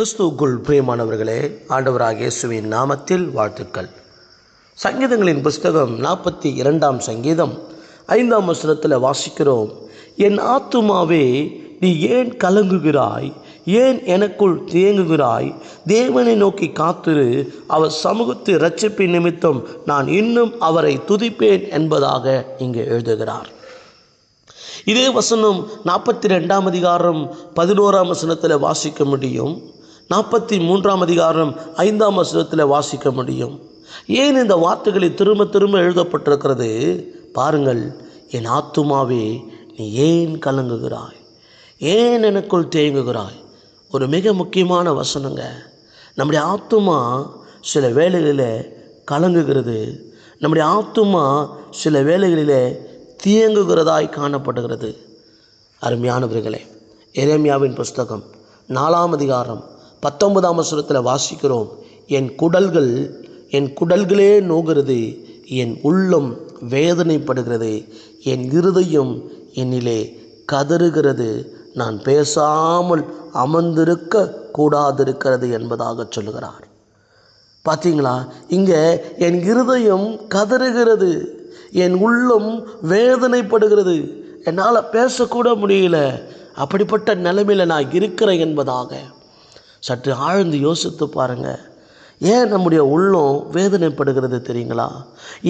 கிறிஸ்துவுக்குள் பிரியமானவர்களே, ஆண்டவராகிய இயேசுவின் நாமத்தில் வாழ்த்துக்கள். சங்கீதங்களின் புஸ்தகம் 42 சங்கீதம் 5 வசனத்தில் வாசிக்கிறோம். என் ஆத்துமாவே, நீ ஏன் கலங்குகிறாய்? ஏன் எனக்குள் தேங்குகிறாய்? தேவனை நோக்கி காத்திரு, அவர் சமூகத்து இரட்சிப்பின் நிமித்தம் நான் இன்னும் அவரை துதிப்பேன் என்பதாக இங்கே எழுதுகிறார். இதே வசனம் 42 அதிகாரம் 11 வசனத்தில் வாசிக்க முடியும். 43 அதிகாரம் 5 வசனத்தில் வாசிக்க முடியும். ஏன் இந்த வார்த்தைகளை திரும்ப திரும்ப எழுதப்பட்டிருக்கிறது பாருங்கள். என் ஆத்துமாவே, நீ ஏன் கலங்குகிறாய்? ஏன் எனக்குள் தேங்குகிறாய்? ஒரு மிக முக்கியமான வசனங்க. நம்முடைய ஆத்துமா சில வேளைகளில் கலங்குகிறது. நம்முடைய ஆத்துமா சில வேளைகளில் தேங்குகிறதாய் காணப்படுகிறது. அருமையானவர்களே, எரேமியாவின் புஸ்தகம் 4 அதிகாரம் 19 வசனத்தில் வாசிக்கிறோம். என் குடல்களே நோகிறது, என் உள்ளம் வேதனைப்படுகிறது, என் இருதயம் என்னிலே கதறுகிறது, நான் பேசாமல் அமர்ந்திருக்க கூடாதிருக்கிறது என்பதாக சொல்லுகிறார். பார்த்தீங்களா? இங்கே என் இருதயம் கதறுகிறது, என் உள்ளம் வேதனைப்படுகிறது, என்னால் பேசக்கூட முடியல, அப்படிப்பட்ட நிலைமையில் நான் இருக்கிறேன் என்பதாக சற்று ஆழ்ந்து யோசித்து பாருங்கள். ஏன் நம்முடைய உள்ளம் வேதனைப்படுகிறது தெரியுங்களா?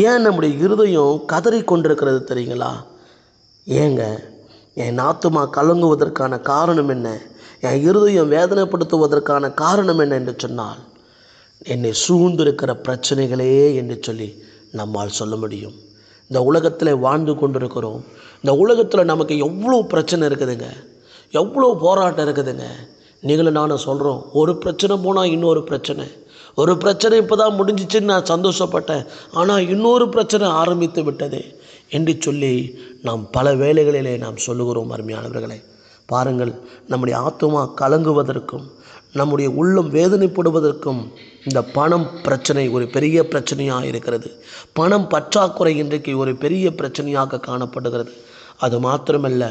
ஏன் நம்முடைய இருதயம் கதறி கொண்டிருக்கிறது தெரியுங்களா? ஏங்க என் ஆத்துமா கலங்குவதற்கான காரணம் என்ன? என் இருதயம் வேதனைப்படுத்துவதற்கான காரணம் என்ன என்று சொன்னால், என்னை சூழ்ந்திருக்கிற பிரச்சனைகளே என்று சொல்லி நம்மால் சொல்ல முடியும். இந்த உலகத்தில் வாழ்ந்து கொண்டிருக்கிறோம். இந்த உலகத்தில் நமக்கு எவ்வளோ பிரச்சனை இருக்குதுங்க, எவ்வளோ போராட்டம் இருக்குதுங்க. நீங்களும் நானும் சொல்கிறோம், ஒரு பிரச்சனை போனால் இன்னொரு பிரச்சனை, ஒரு பிரச்சனை இப்போ தான் முடிஞ்சிச்சுன்னு நான் சந்தோஷப்பட்டேன், ஆனால் இன்னொரு பிரச்சனை ஆரம்பித்து விட்டது என்று சொல்லி நாம் பல வேளைகளிலே நாம் சொல்லுகிறோம். அருமையானவர்களே, பாருங்கள், நம்முடைய ஆத்துமா கலங்குவதற்கும் நம்முடைய உள்ளம் வேதனைப்படுவதற்கும் இந்த பணம் பிரச்சனை ஒரு பெரிய பிரச்சனையாக இருக்கிறது. பணம் பற்றாக்குறை இன்றைக்கு ஒரு பெரிய பிரச்சனையாக காணப்படுகிறது. அது மாத்திரமல்ல,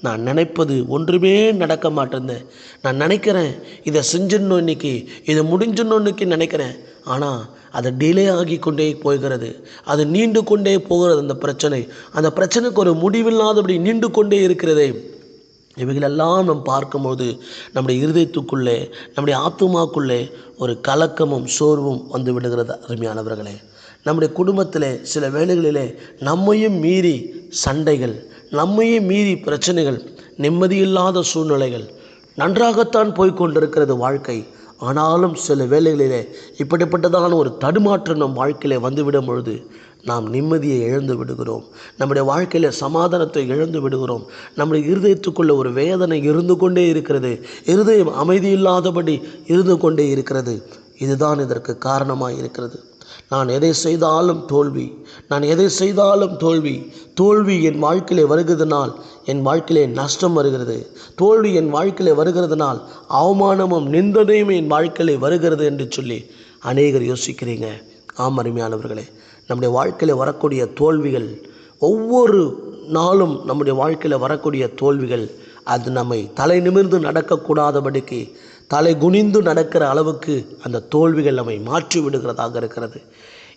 நான் நினைப்பது ஒன்றுமே நடக்க மாட்டேங்குது. நான் நினைக்கிறேன் இதை செஞ்சிடணும், இன்னைக்கு இதை முடிஞ்சிடணும் இன்னைக்கு நினைக்கிறேன், ஆனால் அது டிலே ஆகி கொண்டே போகிறது, அது நீண்டு கொண்டே போகிறது. அந்த பிரச்சனைக்கு ஒரு முடிவில்லாதபடி நீண்டு கொண்டே இருக்கிறதே. இவைகளெல்லாம் நாம் பார்க்கும்போது நம்முடைய இருதயத்துக்குள்ளே, நம்முடைய ஆத்துமாக்குள்ளே ஒரு கலக்கமும் சோர்வும் வந்து விடுகிறது. அருமையானவர்களே, நம்முடைய குடும்பத்தில் சில வேளைகளிலே நம்மையும் மீறி சண்டைகள், நம்மையும் மீறி பிரச்சனைகள், நிம்மதியில்லாத சூழ்நிலைகள், நன்றாகத்தான் போய்கொண்டிருக்கிறது வாழ்க்கை. ஆனாலும் சில வேளைகளிலே இப்படிப்பட்டதான ஒரு தடுமாற்றம் நம் வாழ்க்கையில் வந்துவிடும் பொழுது நாம் நிம்மதியை இழந்து விடுகிறோம். நம்முடைய வாழ்க்கையில் சமாதானத்தை இழந்து விடுகிறோம். நம்முடைய இருதயத்துக்குள்ளே ஒரு வேதனை இருந்து கொண்டே இருக்கிறது. இருதயம் அமைதி இல்லாதபடி இருந்து கொண்டே இருக்கிறது. இதுதான் இதற்கு காரணமாக இருக்கிறது. நான் எதை செய்தாலும் தோல்வி, நான் எதை செய்தாலும் தோல்வி. தோல்வி என் வாழ்க்கையிலே வருகிறதுனால் என் வாழ்க்கையிலே நஷ்டம் வருகிறது. தோல்வி என் வாழ்க்கையிலே வருகிறதுனால் அவமானமும் நிந்தனையும் என் வாழ்க்கையிலே வருகிறது என்று சொல்லி அநேகர் யோசிக்கிறீங்க. ஆம் அருமையானவர்களே, நம்முடைய வாழ்க்கையில் வரக்கூடிய தோல்விகள், ஒவ்வொரு நாளும் நம்முடைய வாழ்க்கையில் வரக்கூடிய தோல்விகள், அது நம்மை தலை நிமிர்ந்து நடக்கக்கூடாதபடிக்கு தலை குனிந்து நடக்கிற அளவுக்கு அந்த தோல்விகள் நம்மை மாற்றி விடுகிறதாக இருக்கிறது.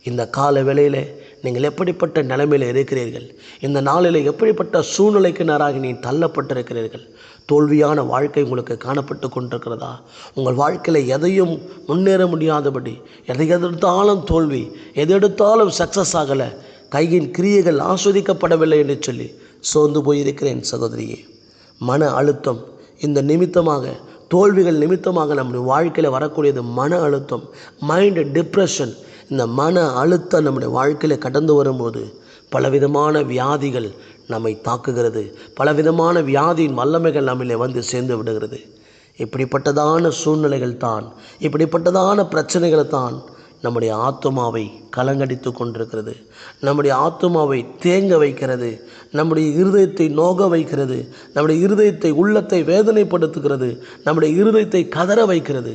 இந்த கால வேளையில் நீங்கள் எப்படிப்பட்ட நிலைமையில் இருக்கிறீர்கள்? இந்த நாளில் எப்படிப்பட்ட சூழ்நிலைக்கு நேராக நீ தள்ளப்பட்டிருக்கிறீர்கள்? தோல்வியான வாழ்க்கை உங்களுக்கு காணப்பட்டு கொண்டிருக்கிறதா? உங்கள் வாழ்க்கையில் எதையும் முன்னேற முடியாதபடி, எதை எடுத்தாலும் தோல்வி, எதை எடுத்தாலும் சக்ஸஸ் ஆகலை, கையின் கிரியைகள் ஆஸ்வதிக்கப்படவில்லை என்று சொல்லி சோர்ந்து போயிருக்கிறேன் சகோதரியே. மன அழுத்தம், இந்த நிமித்தமாக, தோல்விகள் நிமித்தமாக நம்முடைய வாழ்க்கையில் வரக்கூடியது மன அழுத்தம், மைண்ட் டிப்ரெஷன். இந்த மன அழுத்தம் நம்முடைய வாழ்க்கையில் கடந்து வரும்போது பலவிதமான வியாதிகள் நம்மை தாக்குகிறது. பலவிதமான வியாதியின் வல்லமைகள் நம்மளே வந்து சேர்ந்து விடுகிறது. இப்படிப்பட்டதான சூழ்நிலைகள் தான், இப்படிப்பட்டதான பிரச்சனைகள் தான் நம்முடைய ஆத்துமாவை கலங்கடித்து கொண்டிருக்கிறது. நம்முடைய ஆத்துமாவை தேங்க வைக்கிறது. நம்முடைய இருதயத்தை நோக வைக்கிறது. நம்முடைய இருதயத்தை, உள்ளத்தை வேதனைப்படுத்துகிறது. நம்முடைய இருதயத்தை கதற வைக்கிறது.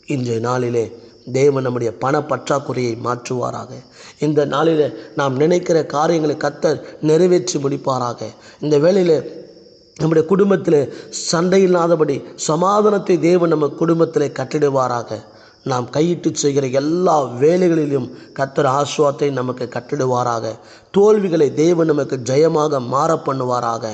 இன்றைய நாளிலே தேவன் நம்முடைய பண பற்றாக்குறையை மாற்றுவாராக. இந்த நாளில் நாம் நினைக்கிற காரியங்களை கர்த்தர் நிறைவேற்றி முடிப்பாராக. இந்த வேளையில் நம்முடைய குடும்பத்தில் சண்டை இல்லாதபடி சமாதானத்தை தேவன் நம்ம குடும்பத்தில் கட்டிடுவாராக. நாம் கையிட்டு செய்கிற எல்லா வேலைகளிலும் கர்த்தர் ஆசீர்வாதத்தை நமக்கு கட்டிடுவாராக. தோல்விகளை தேவன் நமக்கு ஜெயமாக மாற பண்ணுவாராக.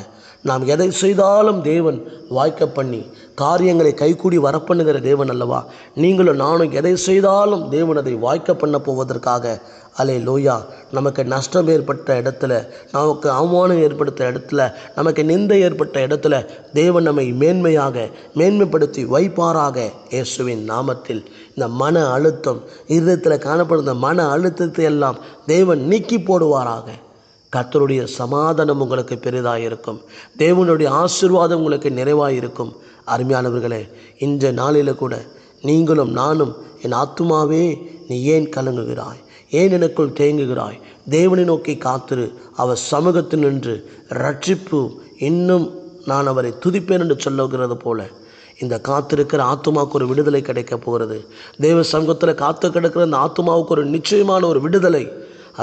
நாம் எதை செய்தாலும் தேவன் வாய்க்க பண்ணி காரியங்களை கைகூடி வரப்பண்ணுகிற தேவன் அல்லவா. நீங்களும் நானும் எதை செய்தாலும் தேவன் அதை வாய்க்க பண்ண போவதற்காக அல்லேலூயா. நமக்கு நஷ்டம் ஏற்பட்ட இடத்துல, நமக்கு அவமானம் ஏற்படுத்த இடத்துல, நமக்கு நிந்தை ஏற்பட்ட இடத்துல தேவன் நம்மை மேன்மைப்படுத்தி வைப்பாராக. இயேசுவின் நாமத்தில் இந்த மன அழுத்தம், இருதயத்தில் காணப்படுகிற மன அழுத்தத்தை எல்லாம் தேவன் நீக்கி போடுவாராக. கர்த்தருடைய சமாதானம் உங்களுக்கு பெரிதாக இருக்கும். தேவனுடைய ஆசீர்வாதம் உங்களுக்கு நிறைவாக இருக்கும். அருமையானவர்களே, இந்த நாளில் கூட நீங்களும் நானும், என் ஆத்துமாவே நீ ஏன் கலங்குகிறாய், ஏன் எனக்குள் தேங்குகிறாய், தேவனை நோக்கி காத்திரு, அவர் சமூகத்தில் நின்று ரட்சிப்பு, இன்னும் நான் அவரை துதிப்பேன் என்று சொல்லுகிறது போல இந்த காத்திருக்கிற ஆத்துமாவுக்கு ஒரு விடுதலை கிடைக்க போகிறது. தேவ சமூகத்தில் காத்து கிடக்கிற அந்த ஆத்துமாவுக்கு ஒரு நிச்சயமான ஒரு விடுதலை,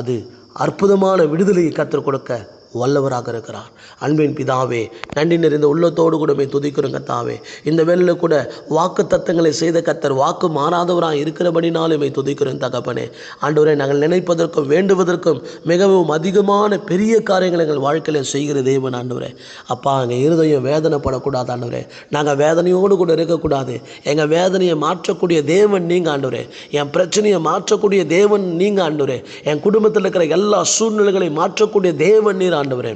அது அற்புதமான விடுதலையை கர்த்தர் கொடுக்க வல்லவராக இருக்கிறார். அன்பின் பிதாவே, நன்றி நிறைந்த உள்ளத்தோடு கூட துதிக்கிறோம் கர்த்தாவே. இந்த வேளையில் கூட வாக்கு தத்தங்களை செய்த கர்த்தர் வாக்கு மாறாதவராக இருக்கிறபடினாலுமே துதிக்கிறோம் தகப்பனே. ஆண்டவரே, நாங்கள் நினைப்பதற்கும் வேண்டுவதற்கும் மிகவும் அதிகமான பெரிய காரியங்களை எங்கள் வாழ்க்கையில் செய்கிற தேவன் ஆண்டவரே. அப்பா, எங்கள் இருதயம் வேதனைப்படக்கூடாது ஆண்டவரே. நாங்கள் வேதனையோடு கூட இருக்கக்கூடாது. எங்கள் வேதனையை மாற்றக்கூடிய தேவன் நீங்கள் ஆண்டவரே. என் பிரச்சனையை மாற்றக்கூடிய தேவன் நீங்கள் ஆண்டவரே. என் குடும்பத்தில் இருக்கிற எல்லா சூழ்நிலைகளையும் மாற்றக்கூடிய தேவன் நீர் ஆண்டவரே.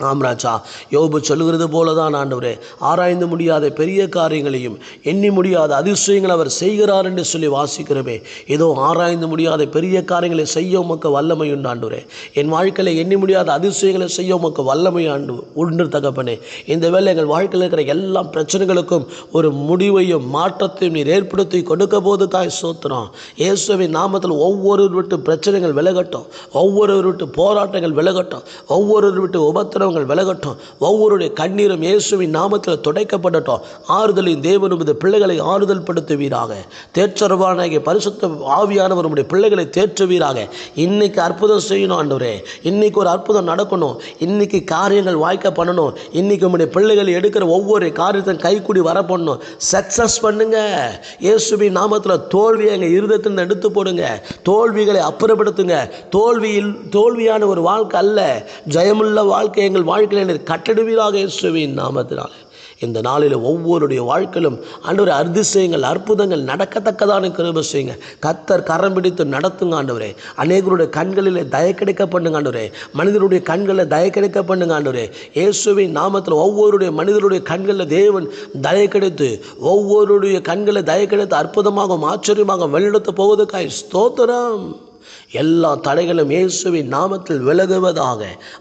ஆம்ராஜா, யோபு சொல்லுகிறது போலதான் ஆண்டவரே, ஆராய்ந்து முடியாத பெரிய காரியங்களையும் எண்ணி முடியாத அதிசயங்களை அவர் செய்கிறார் என்று சொல்லி வாசிக்கிறோமே. ஏதோ ஆராய்ந்து முடியாத பெரிய காரியங்களை செய்ய உமக்கு வல்லமை உண்டு ஆண்டவரே. என் வாழ்க்கையில் எண்ணி முடியாத அதிசயங்களை செய்ய உமக்கு வல்லமை உண்டு தகப்பனே. இந்த வேளை எங்கள் வாழ்க்கையில் இருக்கிற எல்லா பிரச்சனைகளுக்கும் ஒரு முடிவையும் மாற்றத்தையும் நீர் ஏற்படுத்தி கொடுக்க போதுக்காய் சோத்திரம். இயேசுவின் நாமத்தில் ஒவ்வொரு விட்டு பிரச்சனைகள் விலகட்டும், ஒவ்வொரு விட்டு போராட்டங்கள் விலகட்டும், ஒவ்வொரு விட்டு உபத்திரம் விலகட்டும், ஒவ்வொருடைய கண்ணீரும் இயேசுவின் நாமத்தில் துடைக்கப்படட்டும். ஆறுதலின் தேவனும் இந்த பிள்ளைகளை ஆறுதல் படுத்துவீராக. தேற்றரவானாகிய பரிசுத்த ஆவியானவர் நம்முடைய பிள்ளைகளை தேற்றுவீராக. இன்னைக்கு அற்புதம் செய்யணும் ஆண்டவரே. இன்னைக்கு ஒரு அற்புதம் நடக்கணும். இன்னைக்கு காரியங்கள் வாய்க்க பண்ணணும். இன்னைக்கு நம்முடைய பிள்ளைகள் எடுக்கிற ஒவ்வொரு காரியத்தையும் கைக்கூடி வர பண்ணணும். சக்சஸ் பண்ணுங்க. இயேசுவின் நாமத்தில் தோல்வியை எங்கள் இருதயத்தில் எடுத்து போடுங்க. தோல்விகளை அப்புறப்படுத்துங்க. தோல்வியான ஒரு வாழ்க்கை அல்ல, ஜெயமுள்ள வாழ்க்கை எங்கள் வாழ்க்கையில் கட்டிடுவீராக இயேசுவின் நாமத்தினாலே. இந்த நாளில் ஒவ்வொருடைய வாழ்க்கையிலும் ஆண்டவரே அதிசயங்கள் அற்புதங்கள் நடக்கத்தக்கதான கிருபை செய்யுங்க. கர்த்தர் கரம் பிடித்து நடத்துங்க ஆண்டவரே. அநேகருடைய கண்களில் தயை கிடைக்க பண்ணுங்க ஆண்டவரே. மனிதருடைய கண்களில் தயை கிடைக்க பண்ணுங்க ஆண்டவரே. இயேசுவின் நாமத்தில் ஒவ்வொருடைய மனிதருடைய கண்களில் தேவன் தயை கிடைத்து, ஒவ்வொருடைய கண்களில் தயை கிடைத்து அற்புதமாக ஆச்சரியமாக வெளியிடத்து போவதற்காக ஸ்தோத்திரம். எல்லா தடைகளும் இயேசுவின் நாமத்தில் விலகுவதாக.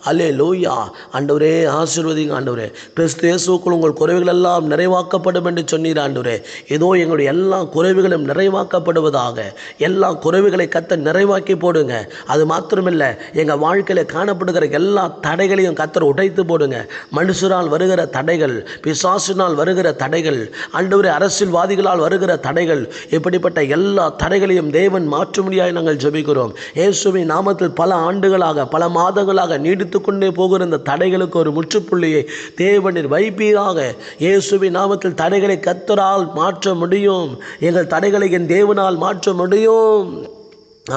அல்லேலூயா. ஆண்டவரே, ஆசீர்வதிங்க ஆண்டவரே. கிறிஸ்து இயேசுவுக்குள் உங்கள் குறைவுகள் எல்லாம் நிறைவாக்கப்படும் என்று சொன்னீர் ஆண்டவரே. ஏதோ எங்களுடைய எல்லா குறைவுகளும் நிறைவாக்கப்படுவதாக. எல்லா குறைவுகளை கர்த்தர் நிறைவாக்கி போடுங்க. அது மாத்திரமில்லை, எங்கள் வாழ்க்கையில் காணப்படுகிற எல்லா தடைகளையும் கர்த்தர் உடைத்து போடுங்க. மனுஷரால் வருகிற தடைகள், பிசாசினால் வருகிற தடைகள், ஆண்டவரே அரசியல்வாதிகளால் வருகிற தடைகள், இப்படிப்பட்ட எல்லா தடைகளையும் தேவன் மாற்றும்படியாக நாங்கள் ஜெபிக்கிறோம். இயேசுவின் நாமத்தில் பல ஆண்டுகளாக, பல மாதங்களாக நீடித்து கொண்டே போகிற இந்த தடைகளுக்கு ஒரு முற்றுப்புள்ளியை தேவனில் வைப்பீராக. இயேசுவின் நாமத்தில் தடைகளை கர்த்தரால் மாற்ற முடியும். எங்கள் தடைகளை என் தேவனால் மாற்ற முடியும்.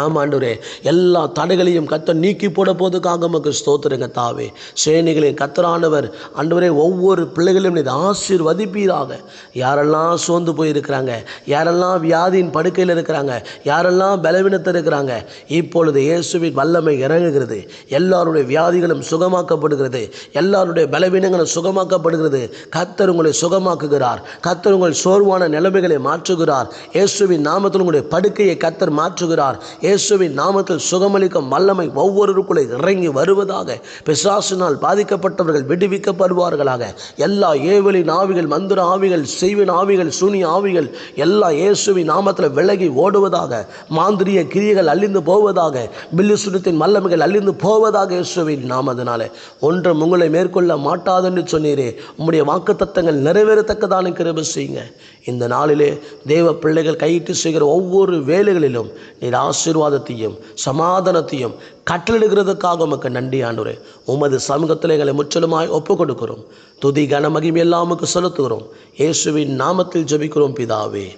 ஆமாண்டவரே, எல்லா தடைகளையும் கர்த்தர் நீக்கி போட போதுக்காக நமக்கு ஸ்தோத்திரங்க தாவே. சேனைகளின் கர்த்தரானவர் ஆண்டவரே ஒவ்வொரு பிள்ளைகளையும் நீ ஆசீர்வதிப்பீராக. யாரெல்லாம் சோர்ந்து போயிருக்கிறாங்க, யாரெல்லாம் வியாதியின் படுக்கையில் இருக்கிறாங்க, யாரெல்லாம் பலவீனத்தில் இருக்கிறாங்க, இப்பொழுது இயேசுவின் வல்லமை இறங்குகிறது. எல்லாருடைய வியாதிகளும் சுகமாக்கப்படுகிறது. எல்லாருடைய பலவீனங்களும் சுகமாக்கப்படுகிறது. கர்த்தர் உங்களை சுகமாக்குகிறார். கர்த்தர் உங்கள் சோர்வான நிலைமைகளை மாற்றுகிறார். இயேசுவின் நாமத்தில் உங்களுடைய படுக்கையை கர்த்தர் மாற்றுகிறார். இயேசுவின் நாமத்தில் சுகமளிக்கும் வல்லமை ஒவ்வொருவருக்குள்ளே இறங்கி வருவதாக. பிசாசினால் பாதிக்கப்பட்டவர்கள் விடுவிக்கப்படுவார்களாக. எல்லா ஏவலின் ஆவிகள், மந்திர ஆவிகள், செய்வின் ஆவிகள், சூனிய ஆவிகள் எல்லாம் இயேசுவின் நாமத்தில் விலகி ஓடுவதாக. மாந்திரிய கிரியைகள் அழிந்து போவதாக. பில்லிசுனத்தின் வல்லமைகள் அழிந்து போவதாக. இயேசுவின் நாமத்தினாலே ஒன்றும் உங்களை மேற்கொள்ள மாட்டாதென்று சொன்னீரே. உம்முடைய வாக்குத்தத்தங்கள் நிறைவேறத்தக்கதான கிருபை செய்யுங்க. இந்த நாளிலே தேவ பிள்ளைகள் கையிட்டு செய்கிற ஒவ்வொரு வேலைகளிலும் நீர் ஆசீர்வாதத்தையும் சமாதானத்தையும் கட்டளிடுகிறதுக்காக உமக்கு நன்றி ஆண்டவரே. உமது சமூகத்தில் எங்களை முற்றிலுமாய் ஒப்புக் கொடுக்கிறோம். துதி கன மகிமை எல்லாம் உமக்கு செலுத்துகிறோம். இயேசுவின் நாமத்தில் ஜெபிக்கிறோம் பிதாவே,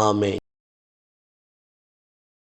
ஆமென்.